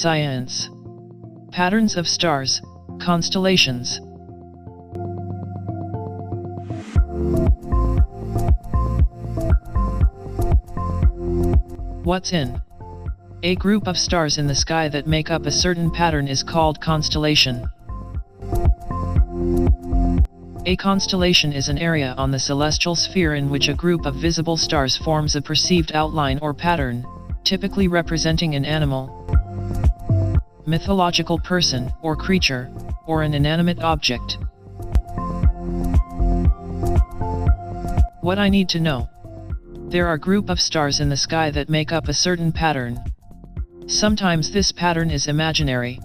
Science. Patterns of stars, constellations. What's in? A group of stars in the sky that make up a certain pattern is called constellation. A constellation is an area on the celestial sphere in which a group of visible stars forms a perceived outline or pattern, typically representing an animal, mythological person or creature, or an inanimate object. What I need to know. There are a group of stars in the sky that make up a certain pattern. Sometimes this pattern is imaginary.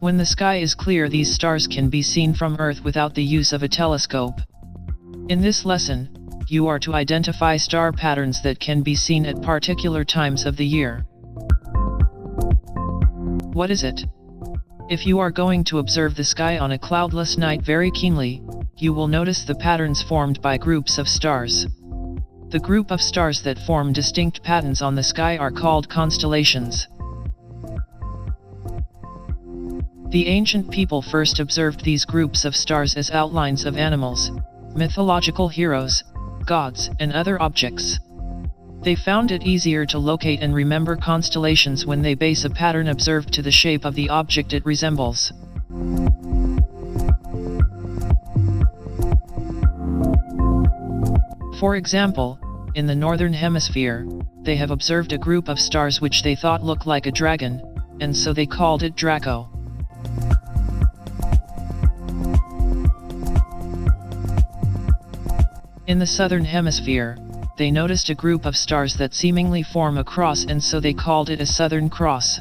When the sky is clear, these stars can be seen from Earth without the use of a telescope. In this lesson, you are to identify star patterns that can be seen at particular times of the year. What is it? If you are going to observe the sky on a cloudless night very keenly, you will notice the patterns formed by groups of stars. The group of stars that form distinct patterns on the sky are called constellations. The ancient people first observed these groups of stars as outlines of animals, mythological heroes, gods, and other objects. They found it easier to locate and remember constellations when they base a pattern observed to the shape of the object it resembles. For example, in the northern hemisphere, they have observed a group of stars which they thought looked like a dragon, and so they called it Draco. In the southern hemisphere, they noticed a group of stars that seemingly form a cross, and so they called it a Southern Cross.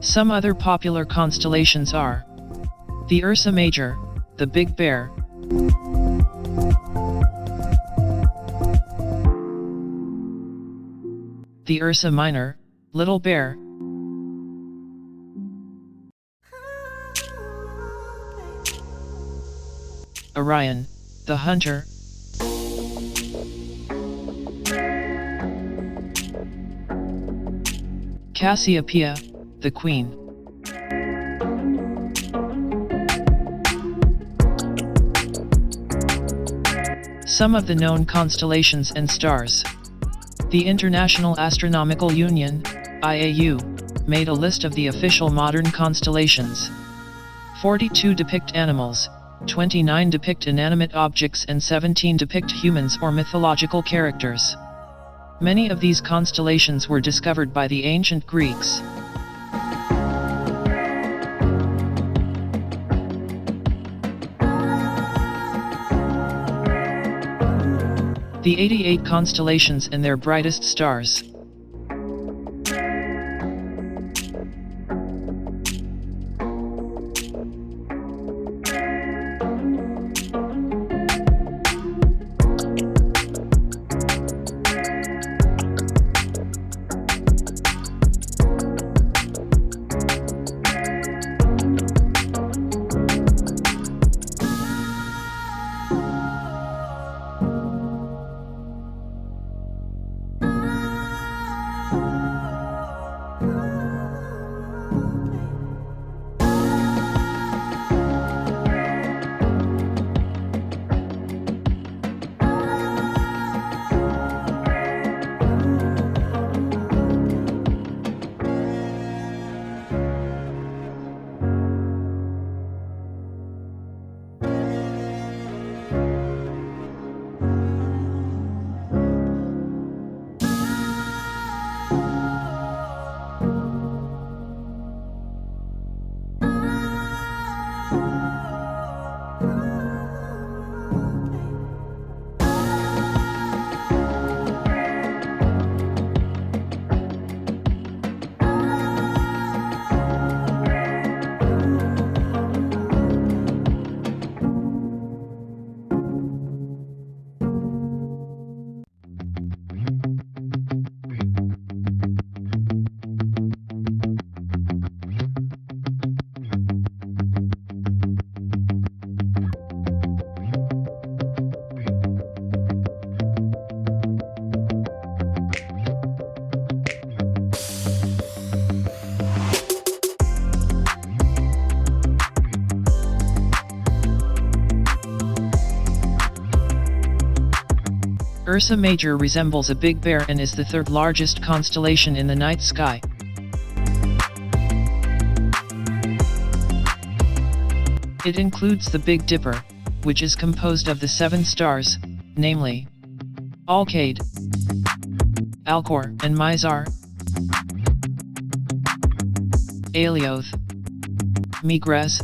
Some other popular constellations are the Ursa Major, the Big Bear, the Ursa Minor, Little Bear, Orion, the Hunter, Cassiopeia, the Queen. Some of the known constellations and stars. The International Astronomical Union, IAU, made a list of the official modern constellations. 42 depict animals, 29 depict inanimate objects, and 17 depict humans or mythological characters. Many of these constellations were discovered by the ancient Greeks. The 88 constellations and their brightest stars. Ursa Major resembles a big bear and is the third largest constellation in the night sky. It includes the Big Dipper, which is composed of the 7 stars, namely Alkaid, Alcor and Mizar, Alioth, Migres,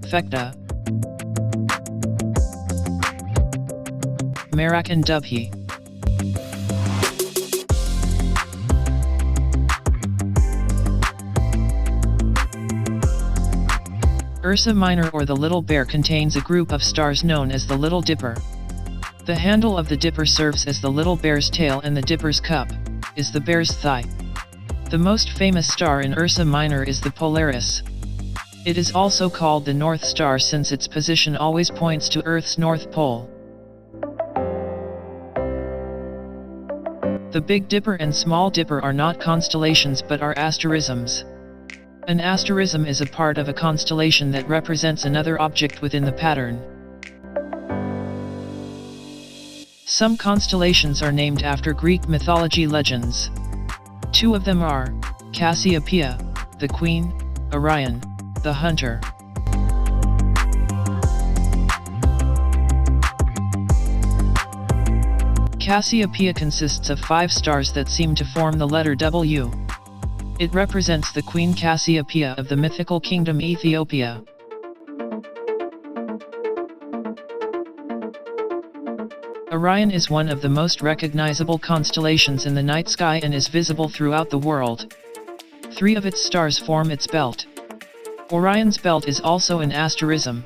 Fecta, Merak and Dubhi. Ursa Minor or the Little Bear contains a group of stars known as the Little Dipper. The handle of the dipper serves as the little bear's tail and the dipper's cup is the bear's thigh. The most famous star in Ursa Minor is the Polaris. It is also called the North Star since its position always points to Earth's North Pole. The Big Dipper and Small Dipper are not constellations but are asterisms. An asterism is a part of a constellation that represents another object within the pattern. Some constellations are named after Greek mythology legends. 2 of them are Cassiopeia, the Queen, Orion, the Hunter. Cassiopeia consists of 5 stars that seem to form the letter W. It represents the Queen Cassiopeia of the mythical kingdom Ethiopia. Orion is one of the most recognizable constellations in the night sky and is visible throughout the world. 3 of its stars form its belt. Orion's belt is also an asterism.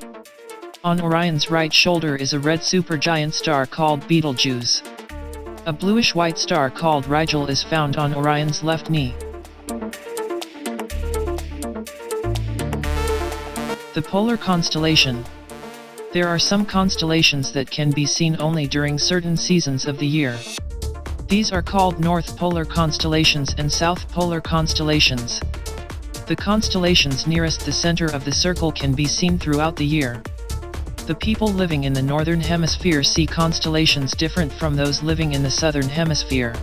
On Orion's right shoulder is a red supergiant star called Betelgeuse. A bluish-white star called Rigel is found on Orion's left knee. The polar constellation. There are some constellations that can be seen only during certain seasons of the year. These are called North Polar constellations and South Polar constellations. The constellations nearest the center of the circle can be seen throughout the year. The people living in the northern hemisphere see constellations different from those living in the southern hemisphere.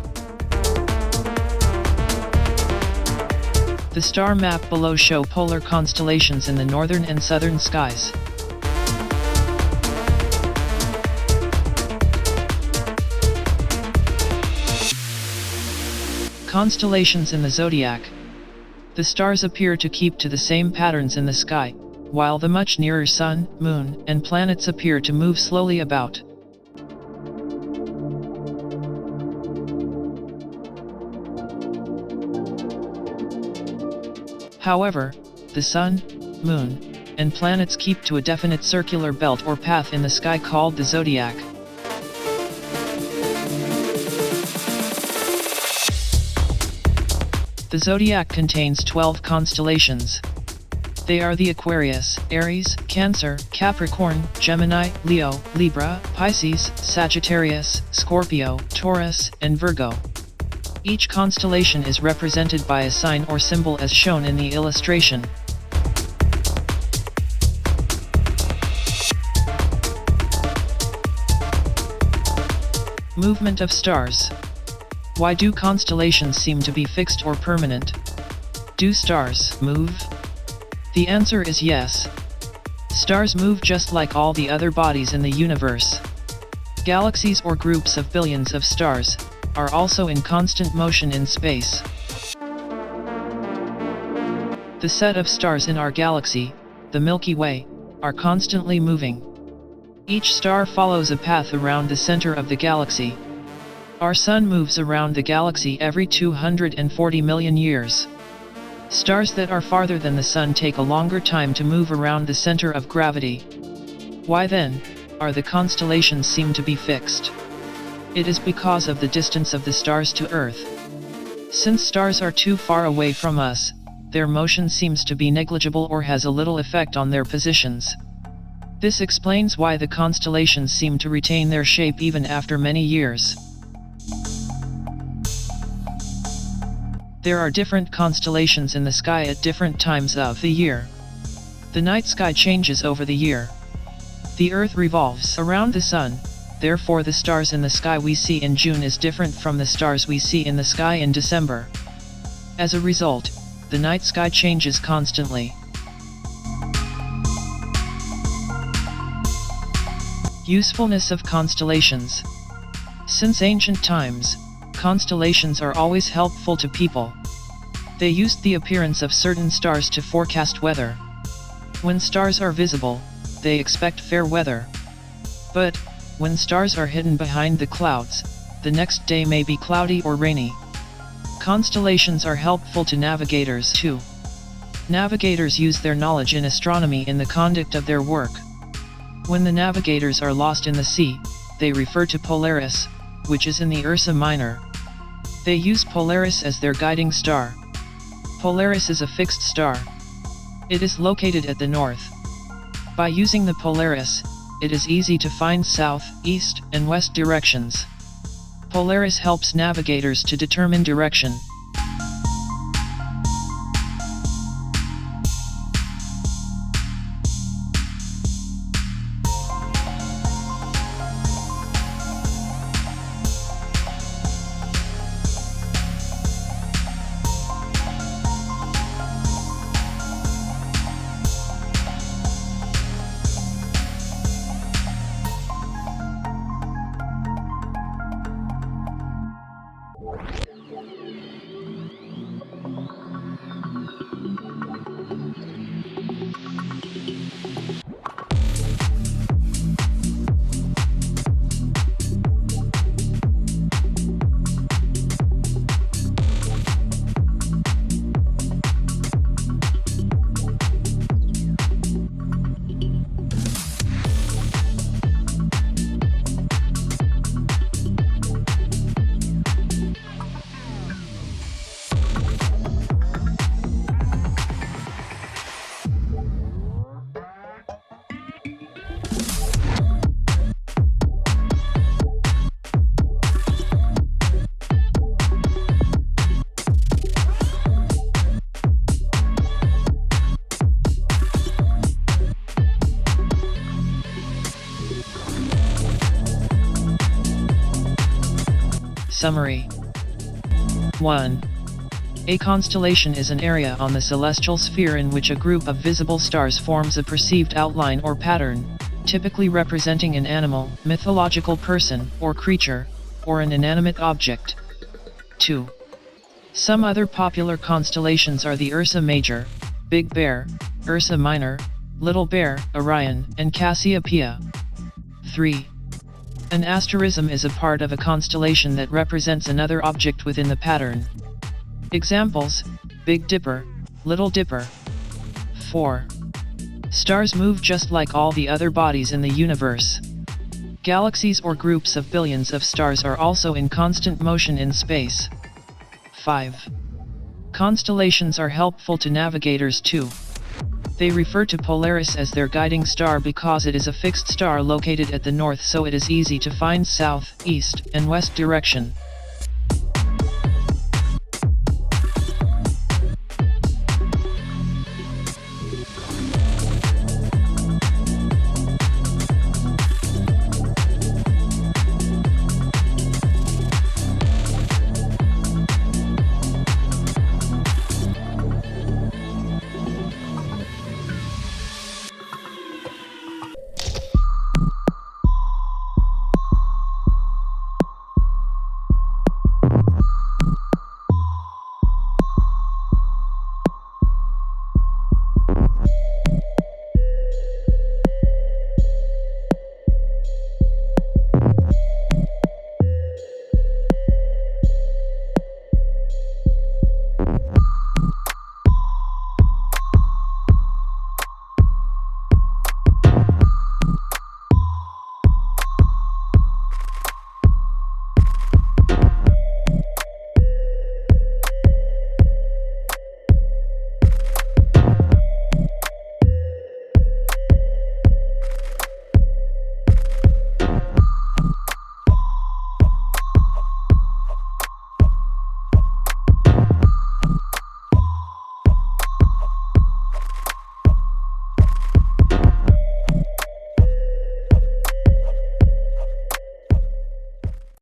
The star map below show polar constellations in the northern and southern skies. Constellations in the zodiac. The stars appear to keep to the same patterns in the sky, while the much nearer Sun, Moon, and planets appear to move slowly about. However, the Sun, Moon, and planets keep to a definite circular belt or path in the sky called the zodiac. The zodiac contains 12 constellations. They are the Aquarius, Aries, Cancer, Capricorn, Gemini, Leo, Libra, Pisces, Sagittarius, Scorpio, Taurus, and Virgo. Each constellation is represented by a sign or symbol as shown in the illustration. Movement of stars. Why do constellations seem to be fixed or permanent? Do stars move? The answer is yes. Stars move just like all the other bodies in the universe. Galaxies or groups of billions of stars are also in constant motion in space. The set of stars in our galaxy, the Milky Way, are constantly moving. Each star follows a path around the center of the galaxy. Our Sun moves around the galaxy every 240 million years. Stars that are farther than the Sun take a longer time to move around the center of gravity. Why then are the constellations seem to be fixed? It is because of the distance of the stars to Earth. Since stars are too far away from us, their motion seems to be negligible or has a little effect on their positions. This explains why the constellations seem to retain their shape even after many years. There are different constellations in the sky at different times of the year. The night sky changes over the year. The Earth revolves around the Sun, therefore the stars in the sky we see in June is different from the stars we see in the sky in December. As a result, the night sky changes constantly. Usefulness of constellations. Since ancient times, constellations are always helpful to people. They used the appearance of certain stars to forecast weather. When stars are visible, they expect fair weather. But, when stars are hidden behind the clouds, the next day may be cloudy or rainy. Constellations are helpful to navigators too. Navigators use their knowledge in astronomy in the conduct of their work. When the navigators are lost in the sea, they refer to Polaris, which is in the Ursa Minor. They use Polaris as their guiding star. Polaris is a fixed star. It is located at the north. By using the Polaris, it is easy to find south, east, and west directions. Polaris helps navigators to determine direction. Summary. 1. A constellation is an area on the celestial sphere in which a group of visible stars forms a perceived outline or pattern, typically representing an animal, mythological person or creature, or an inanimate object. 2. Some other popular constellations are the Ursa Major, Big Bear, Ursa Minor, Little Bear, Orion, and Cassiopeia. 3. An asterism is a part of a constellation that represents another object within the pattern. Examples: Big Dipper, Little Dipper. 4. Stars move just like all the other bodies in the universe. Galaxies or groups of billions of stars are also in constant motion in space. 5. Constellations are helpful to navigators too. They refer to Polaris as their guiding star because it is a fixed star located at the north, so it is easy to find south, east, and west direction.